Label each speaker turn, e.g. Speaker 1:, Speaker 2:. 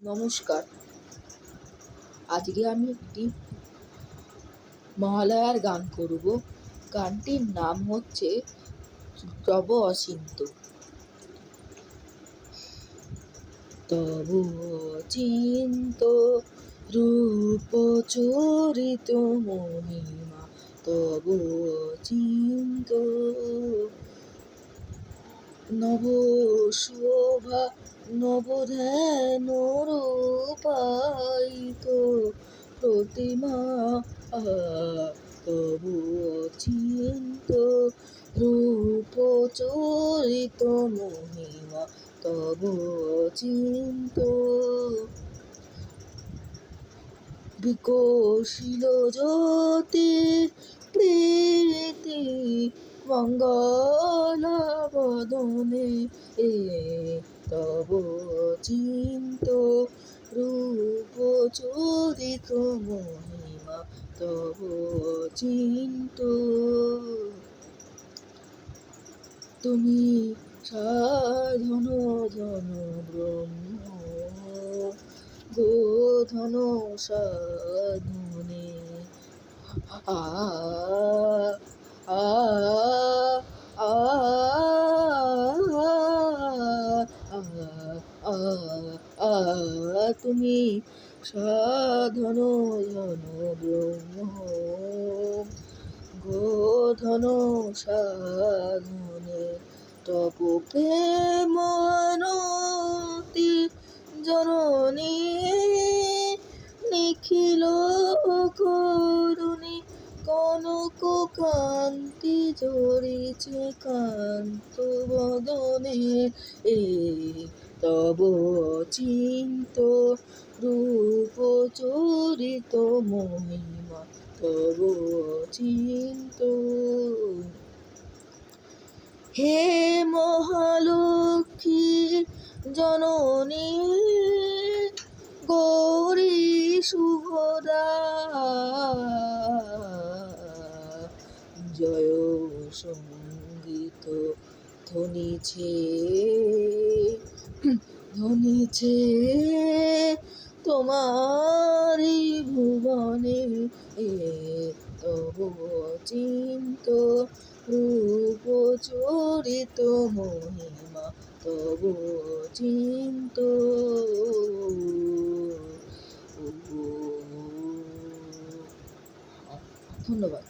Speaker 1: নমস্কার। আজকে আমি একটি মহালয়ার গান করব। গানটির নাম হচ্ছে তব অচিন্ত। তব অচিন্ত রূপ চরিত মহিমা, তব অচিন্ত নব শোভা নব ধ্যান রূপায়িত প্রতিমা, তব অচিন্ত রূপ চরিত মহিমা, তব অচিন্ত বিকশিল জ্যোতি প্রীতি মঙ্গল বদনে, তব অচিন্ত রূপ চরিত মহিমা, তব অচিন্ত তুমি সাধন ধন ব্রহ্ম গোধন সাধনে, আ আ আ তুমি সাধন ধন ব্রহ্ম গোধন সাধনে, তব প্রেমানতি জননী নিখিল করুণী কনক কান্তি ঝরিছে কান্ত বদনে, তব অচিন্ত রূপ চরিত মহিমা, তব অচিন্ত হে মহালক্ষ্মী জননী গৌরী শুভদা, জয় সঙ্গীত ধ্বনিছে তোমারি ভুবনে, তব অচিন্ত রূপ চরিত মহিমা, তব অচিন্ত। ধন্যবাদ।